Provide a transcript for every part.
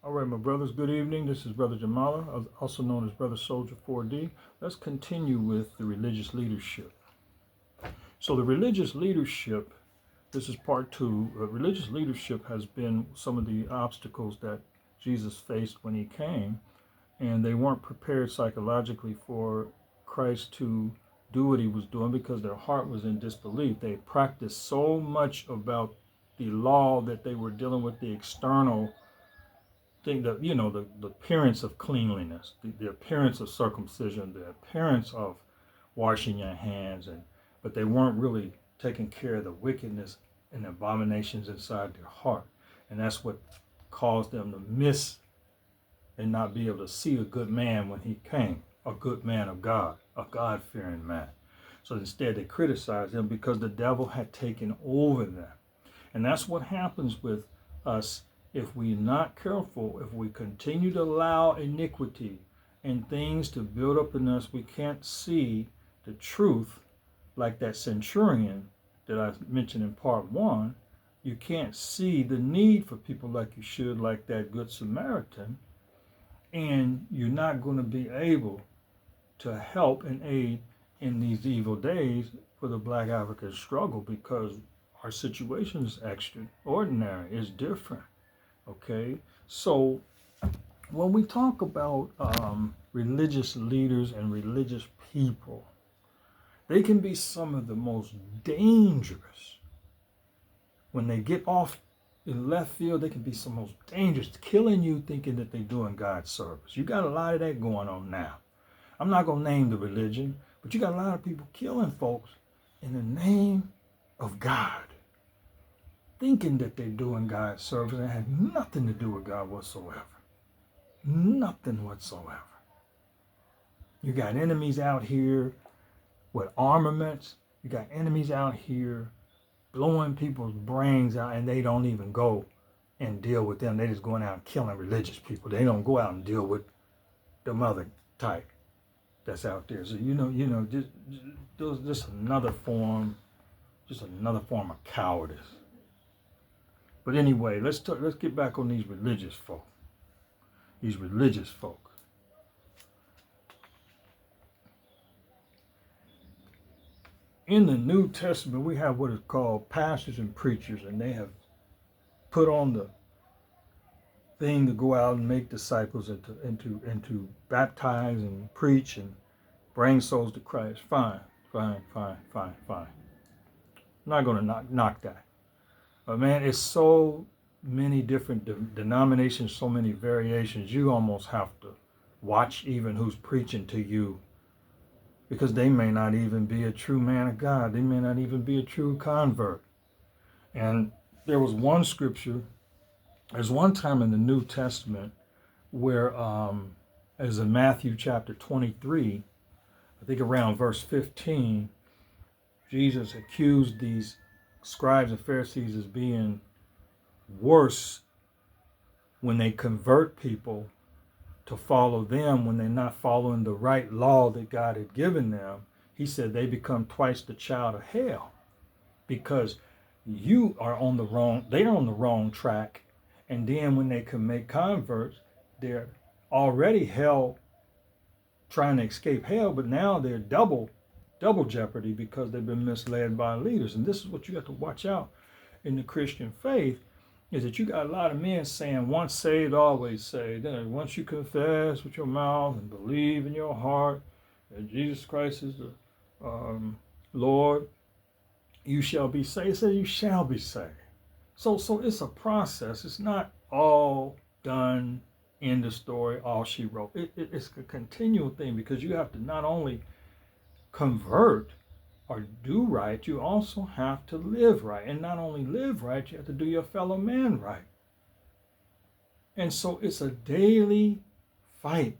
All right, my brothers, good evening. This is Brother Jamala, also known as Brother Soldier 4D. Let's continue with the religious leadership. So the religious leadership, this is part 2. Religious leadership has been some of the obstacles that Jesus faced when he came, and they weren't prepared psychologically for Christ to do what he was doing because their heart was in disbelief. They practiced so much about the law that they were dealing with the external thing, that the appearance of cleanliness, the appearance of circumcision, the appearance of washing your hands, but they weren't really taking care of the wickedness and the abominations inside their heart. And that's what caused them to miss and not be able to see a good man when he came, a good man of God, a God-fearing man. So instead they criticized him because the devil had taken over them. And that's what happens with us if we're not careful. If we continue to allow iniquity and things to build up in us, we can't see the truth. Like that centurion that I mentioned in part 1, you can't see the need for people like you should, like that Good Samaritan, and you're not going to be able to help and aid in these evil days for the Black African struggle, because our situation is extraordinary, it's different. Okay, so when we talk about religious leaders and religious people, they can be some of the most dangerous. When they get off in left field, they can be some most dangerous, killing you thinking that they're doing God's service. You got a lot of that going on now. I'm not going to name the religion, but you got a lot of people killing folks in the name of God, thinking that they're doing God's service, and it had nothing to do with God whatsoever. Nothing whatsoever. You got enemies out here with armaments. You got enemies out here blowing people's brains out, and they don't even go and deal with them. They just going out and killing religious people. They don't go out and deal with the other type that's out there. So just another form of cowardice. But anyway, let's get back on these religious folk. These religious folk. In the New Testament, we have what is called pastors and preachers, and they have put on the thing to go out and make disciples and to baptize and preach and bring souls to Christ. Fine. I'm not going to knock that. But man, it's so many different denominations, so many variations. You almost have to watch even who's preaching to you, because they may not even be a true man of God. They may not even be a true convert. And there was one scripture, there's one time in the New Testament where, as in Matthew chapter 23, I think around verse 15, Jesus accused these scribes and Pharisees as being worse when they convert people to follow them when they're not following the right law that God had given them. He said they become twice the child of hell, because they're on the wrong track. And then when they can make converts, they're already hell, trying to escape hell, but now they're double jeopardy because they've been misled by leaders. And this is what you have to watch out in the Christian faith, is that you got a lot of men saying once saved, always saved. Then once you confess with your mouth and believe in your heart that Jesus Christ is the Lord, you shall be saved. It says you shall be saved. So it's a process. It's not all done, end of story, all she wrote. It's a continual thing, because you have to not only convert or do right, you also have to live right. And not only live right, you have to do your fellow man right. And so it's a daily fight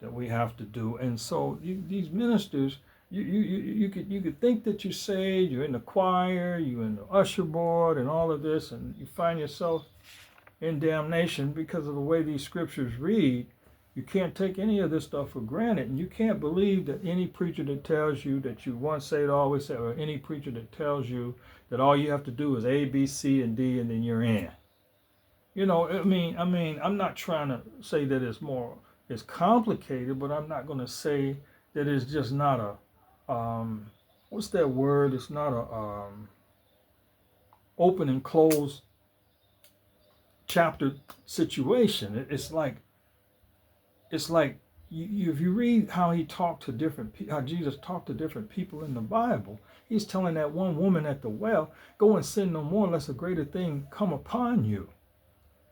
that we have to do. And so these ministers, you could think that you're saved, you're in the choir, you're in the usher board and all of this, and you find yourself in damnation because of the way these scriptures read. You can't take any of this stuff for granted, and you can't believe that any preacher that tells you that you once saved, always saved, or any preacher that tells you that all you have to do is A, B, C, and D, and then you're in. You know, I'm not trying to say that it's complicated, but I'm not going to say that it's just not what's that word? It's not a open and closed chapter situation. It's like if you read how he talked to how Jesus talked to different people in the Bible, he's telling that one woman at the well, go and sin no more unless a greater thing come upon you.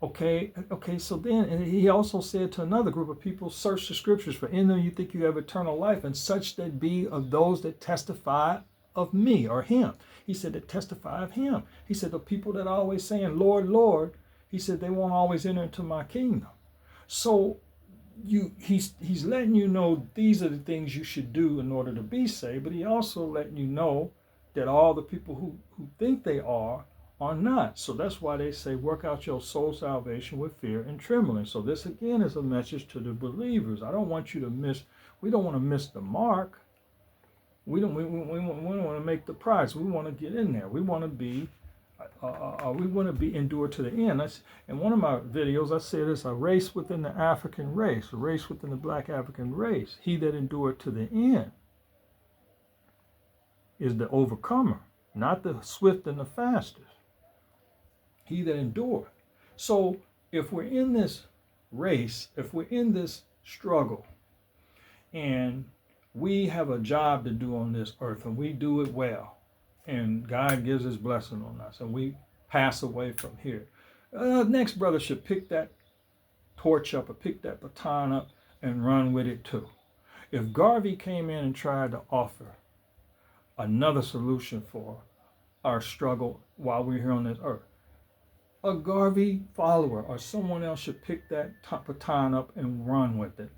Okay, so then and he also said to another group of people, search the scriptures, for in them you think you have eternal life, and such that be of those that testify of me or him. He said that testify of him. He said the people that are always saying, Lord, Lord, he said they won't always enter into my kingdom. So he's letting you know these are the things you should do in order to be saved, but he also letting you know that all the people who think they are not. So that's why they say work out your soul salvation with fear and trembling. So this again is a message to the believers. We don't want to miss the mark. We don't want to make the prize. We want to get in there. We want to be endured to the end. In one of my videos, I said it's a race within the African race, a race within the Black African race. He that endured to the end is the overcomer, not the swift and the fastest. He that endured. So if we're in this race, if we're in this struggle, and we have a job to do on this earth, and we do it well, and God gives his blessing on us, and we pass away from here, next brother should pick that torch up or pick that baton up and run with it too. If Garvey came in and tried to offer another solution for our struggle while we're here on this earth, a Garvey follower or someone else should pick that baton up and run with it.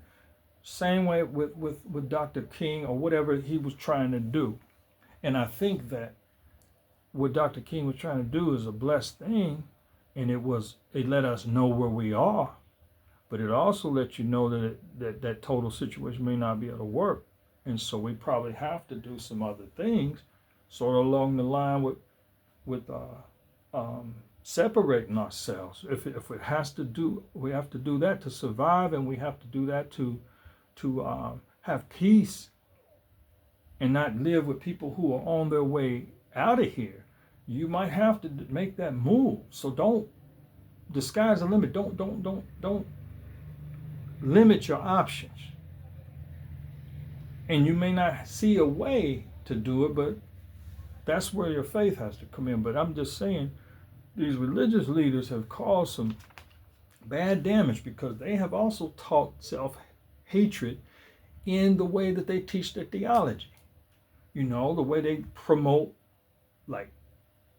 Same way with Dr. King or whatever he was trying to do. And I think that what Dr. King was trying to do is a blessed thing, and it let us know where we are, but it also let you know that total situation may not be able to work. And so we probably have to do some other things, sort of along the line with separating ourselves. If it has to do, we have to do that to survive, and we have to do that to have peace and not live with people who are on their way out of here. You might have to make that move. So don't disguise the limit. Don't limit your options. And you may not see a way to do it, but that's where your faith has to come in. But I'm just saying, these religious leaders have caused some bad damage because they have also taught self-hatred in the way that they teach their theology. You know, the way they promote like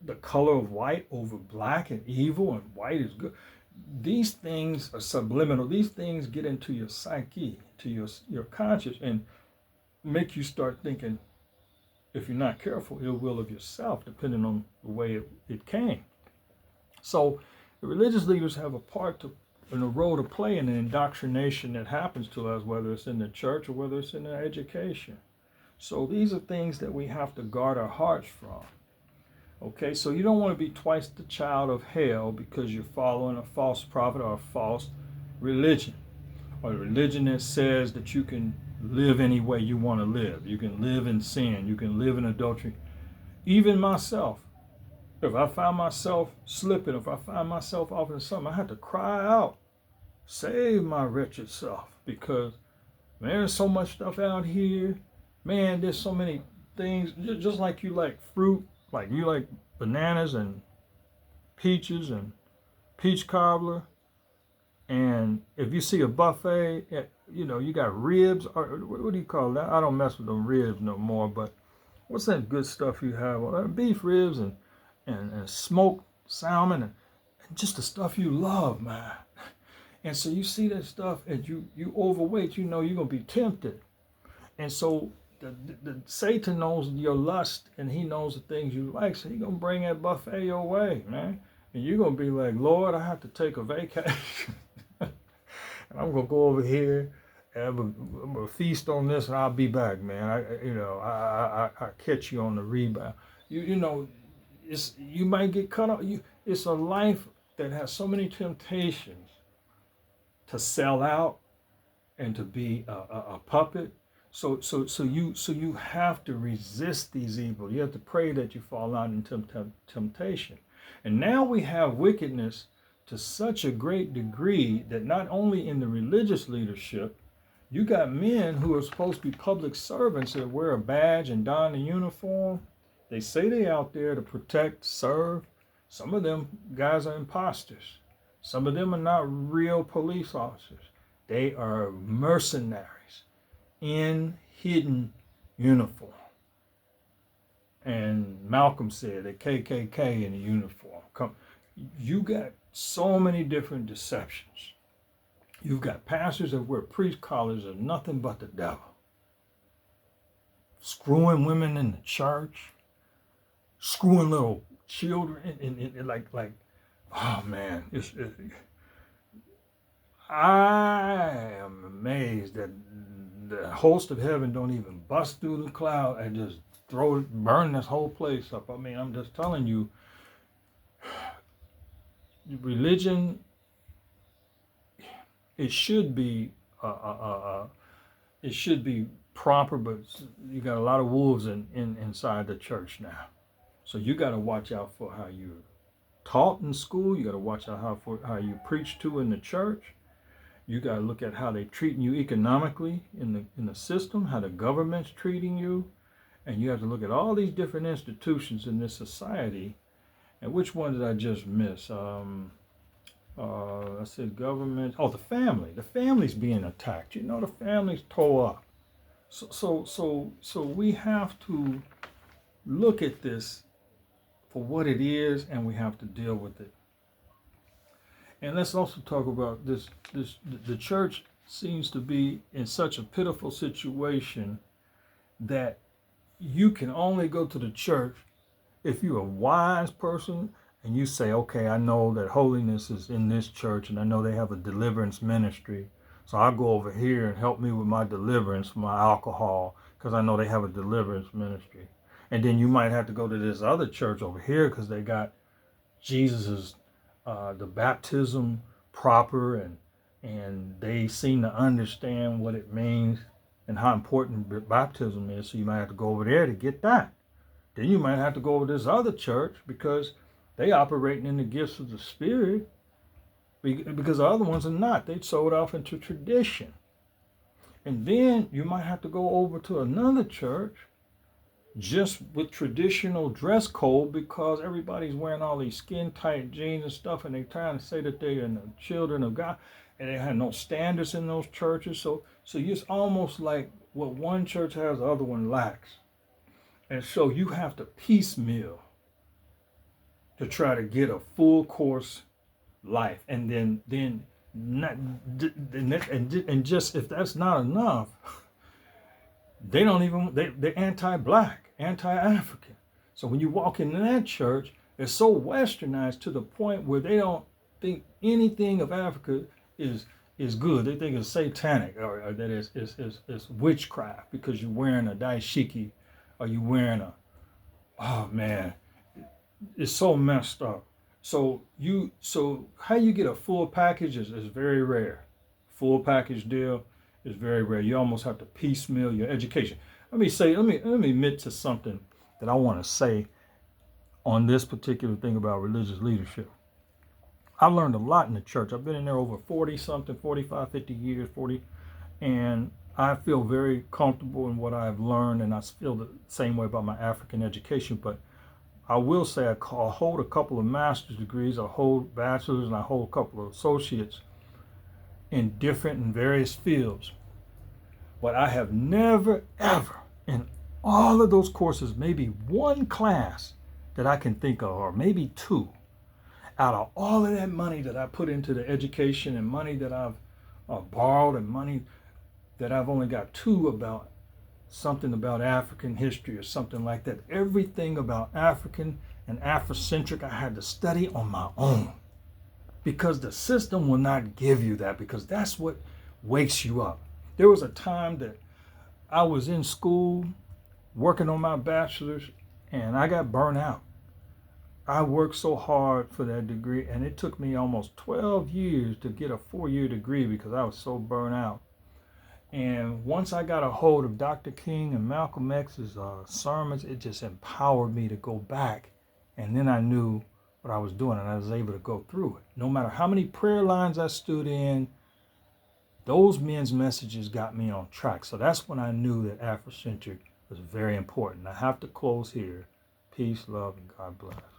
the color of white over black and evil, and white is good. These things are subliminal. These things get into your psyche, to your conscience, and make you start thinking, if you're not careful, ill will of yourself, depending on the way it came. So the religious leaders have a part and a role to play in the indoctrination that happens to us, whether it's in the church or whether it's in the education. So these are things that we have to guard our hearts from. Okay, so you don't want to be twice the child of hell because you're following a false prophet or a false religion, or a religion that says that you can live any way you want to live. You can live in sin. You can live in adultery. Even myself, if I find myself slipping, if I find myself off in something, I have to cry out, save my wretched self, because man, there's so much stuff out here. Man, there's so many things. Just like you like fruit, like you like bananas and peaches and peach cobbler, and if you see a buffet, you got ribs, or what do you call that? I don't mess with them ribs no more, but what's that good stuff you have? Beef ribs and smoked salmon and just the stuff you love, man. And so you see that stuff and you overweight, you're going to be tempted. And so the Satan knows your lust, and he knows the things you like, so he's going to bring that buffet your way, man. And you're going to be like, Lord, I have to take a vacation. And I'm going to go over here and I'm going to feast on this, and I'll be back, man. I catch you on the rebound. You might get cut off. It's a life that has so many temptations to sell out and to be a puppet. So you have to resist these evils. You have to pray that you fall out in temptation. And now we have wickedness to such a great degree that not only in the religious leadership, you got men who are supposed to be public servants that wear a badge and don a uniform. They say they out there to protect, serve. Some of them guys are imposters. Some of them are not real police officers. They are mercenaries in hidden uniform. And Malcolm said the KKK in a uniform. You got so many different deceptions. You've got pastors that wear priest collars of nothing but the devil. Screwing women in the church. Screwing little children in like oh man, I am amazed that the host of heaven don't even bust through the cloud and just burn this whole place up. I mean, I'm just telling you, religion, it should be proper, but you got a lot of wolves inside the church now. So you got to watch out for how you're taught in school. You got to watch out how you preach to in the church. You got to look at how they're treating you economically in the system, how the government's treating you. And you have to look at all these different institutions in this society. And which one did I just miss? I said government. Oh, the family. The family's being attacked. You know, the family's tore up. So we have to look at this for what it is, and we have to deal with it. And let's also talk about this. The church seems to be in such a pitiful situation that you can only go to the church if you're a wise person and you say, okay, I know that holiness is in this church and I know they have a deliverance ministry. So I'll go over here and help me with my deliverance from my alcohol because I know they have a deliverance ministry. And then you might have to go to this other church over here because they got Jesus's the baptism proper, and they seem to understand what it means and how important baptism is. So you might have to go over there to get that. Then you might have to go over to this other church because they operating in the gifts of the Spirit, because the other ones are not. They sold off into tradition. And then you might have to go over to another church just with traditional dress code because everybody's wearing all these skin tight jeans and stuff, and they're trying to say that they are the children of God, and they have no standards in those churches. So it's almost like what one church has, the other one lacks. And so you have to piecemeal to try to get a full course life. And then just if that's not enough, they're anti-black, anti-African. So when you walk into that church, it's so westernized to the point where they don't think anything of Africa is good. They think it's satanic or that it's witchcraft because you're wearing a dashiki or you're wearing oh man, it's so messed up. So how you get a full package is very rare. Full package deal is very rare. You almost have to piecemeal your education. Let me admit to something that I want to say on this particular thing about religious leadership. I've learned a lot in the church. I've been in there over 45, 50 years, and I feel very comfortable in what I've learned, and I feel the same way about my African education. But I will say I hold a couple of master's degrees, I hold bachelor's, and I hold a couple of associates in different and various fields. But I have never, ever, in all of those courses, maybe one class that I can think of, or maybe two, out of all of that money that I put into the education and money that I've borrowed and money that I've only got two about something about African history or something like that. Everything about African and Afrocentric I had to study on my own because the system will not give you that, because that's what wakes you up. There was a time that I was in school working on my bachelor's and I got burnt out. I worked so hard for that degree, and it took me almost 12 years to get a 4-year degree because I was so burnt out. And once I got a hold of Dr. King and Malcolm X's sermons, it just empowered me to go back. And then I knew what I was doing, and I was able to go through it. No matter how many prayer lines I stood in, those men's messages got me on track. So that's when I knew that Afrocentric was very important. I have to close here. Peace, love, and God bless.